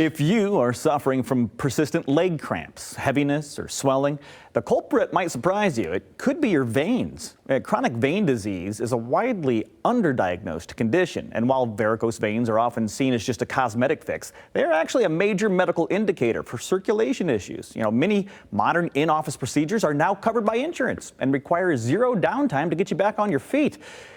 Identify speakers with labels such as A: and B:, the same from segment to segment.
A: If you are suffering from persistent leg cramps, heaviness, or swelling, the culprit might surprise you. It could be your veins. Chronic vein disease is a widely underdiagnosed condition, and while varicose veins are often seen as just a cosmetic fix, they're actually a major medical indicator for circulation issues. Many modern in-office procedures are now covered by insurance and require zero downtime to get you back on your feet.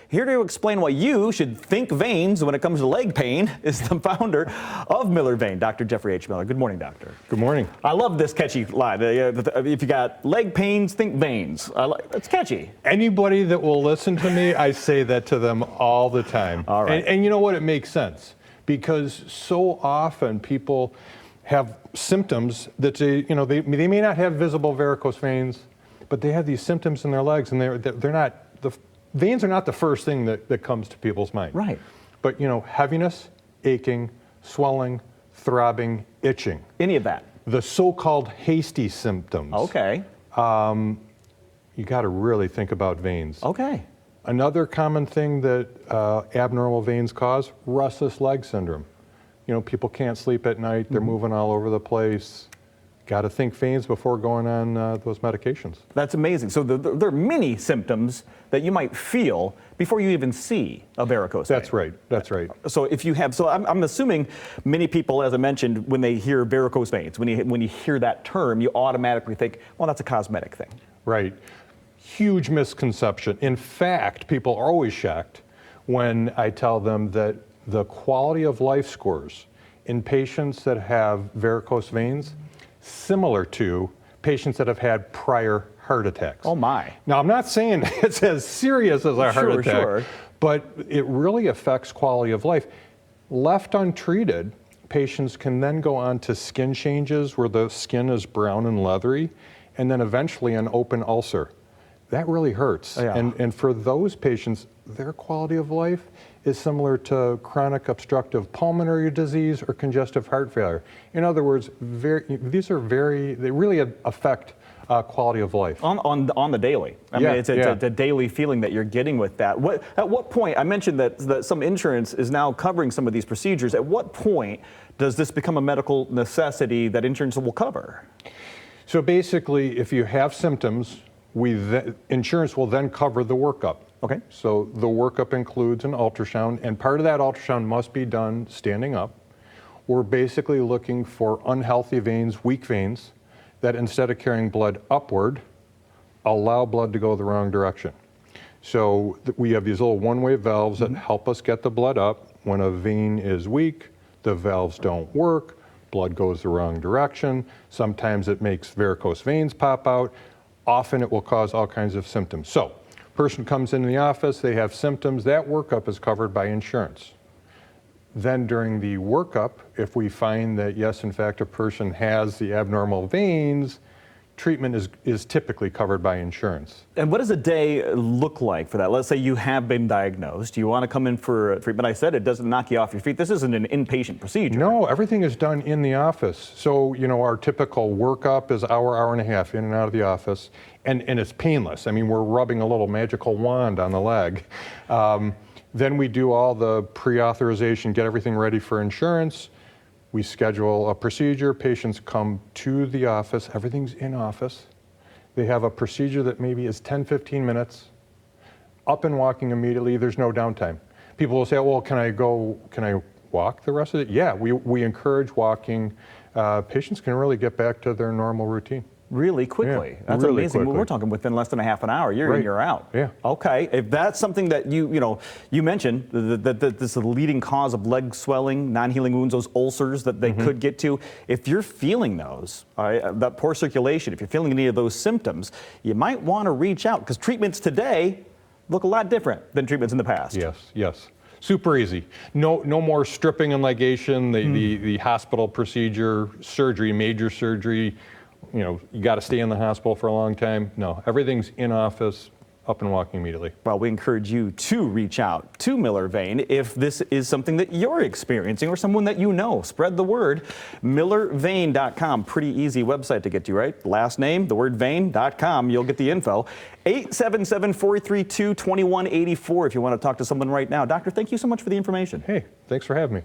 A: Here to explain why you should think veins when it comes to leg pain is the founder of Miller Vein, Dr. Jeffrey H. Miller. Good morning, doctor.
B: Good morning.
A: I love this catchy line. If you got leg pains, think veins. It's catchy.
B: Anybody that will listen to me, I say that to them all the time.
A: All right.
B: And you know what? It makes sense because so often people have symptoms that they may not have visible varicose veins, but they have these symptoms in their legs, and they're not veins are not the first thing that comes to people's mind.
A: Right.
B: But heaviness, aching, swelling, throbbing, itching.
A: Any of that.
B: The so-called hasty symptoms.
A: Okay.
B: You got to really think about veins.
A: Okay.
B: Another common thing that abnormal veins cause, restless leg syndrome. People can't sleep at night, they're moving all over the place. Got to think veins before going on those medications.
A: That's amazing. So there are many symptoms that you might feel before you even see a varicose vein.
B: That's right. That's right.
A: So if you have, I'm assuming many people, as I mentioned, when they hear varicose veins, when you hear that term, you automatically think, well, that's a cosmetic thing.
B: Right. Huge misconception. In fact, people are always shocked when I tell them that the quality of life scores in patients that have varicose veins similar to patients that have had prior heart attacks.
A: Oh my.
B: Now, I'm not saying it's as serious as a heart attack, but it really affects quality of life. Left untreated, patients can then go on to skin changes where the skin is brown and leathery, and then eventually an open ulcer. That really hurts.
A: Yeah.
B: And for those patients, their quality of life is similar to chronic obstructive pulmonary disease or congestive heart failure. In other words, they really affect quality of life.
A: On the daily. I mean, it's a daily feeling that you're getting with that. At what point, I mentioned that some insurance is now covering some of these procedures. At what point does this become a medical necessity that insurance will cover?
B: So basically, if you have symptoms, insurance will then cover the workup.
A: Okay.
B: So the workup includes an ultrasound, and part of that ultrasound must be done standing up. We're basically looking for unhealthy veins, weak veins, that instead of carrying blood upward, allow blood to go the wrong direction. So we have these little one-way valves that help us get the blood up. When a vein is weak, the valves don't work, blood goes the wrong direction. Sometimes it makes varicose veins pop out. Often it will cause all kinds of symptoms. So, person comes into the office, they have symptoms, that workup is covered by insurance. Then during the workup, if we find that yes, in fact, a person has the abnormal veins, treatment is typically covered by insurance.
A: And what does a day look like for that? Let's say you have been diagnosed, you want to come in for treatment. I said it doesn't knock you off your feet. This isn't an inpatient procedure.
B: No, everything is done in the office. So, our typical workup is hour and a half in and out of the office, and it's painless. I mean, we're rubbing a little magical wand on the leg. Then we do all the pre-authorization, get everything ready for insurance. We schedule a procedure, patients come to the office, everything's in office. They have a procedure that maybe is 10, 15 minutes, up and walking immediately, there's no downtime. People will say, well, can I walk the rest of it? Yeah, we encourage walking. Patients can really get back to their normal routine.
A: Really quickly.
B: Yeah,
A: That's
B: really
A: amazing.
B: quickly.
A: We're talking within less than a half an hour. You're in, you're out.
B: Yeah.
A: Okay. If that's something that you mentioned that this is the leading cause of leg swelling, non-healing wounds, those ulcers that they could get to. If you're feeling those, that poor circulation, if you're feeling any of those symptoms, you might want to reach out because treatments today look a lot different than treatments in the past.
B: Yes. Super easy. No more stripping and ligation, the hospital procedure, surgery, major surgery. You got to stay in the hospital for a long time. No, everything's in office, up and walking immediately.
A: Well, we encourage you to reach out to Miller Vein if this is something that you're experiencing or someone that you know. Spread the word. MillerVein.com, pretty easy website to get to, right? Last name, the word vein.com, you'll get the info. 877-432-2184 if you want to talk to someone right now. Doctor, thank you so much for the information.
B: Hey, thanks for having me.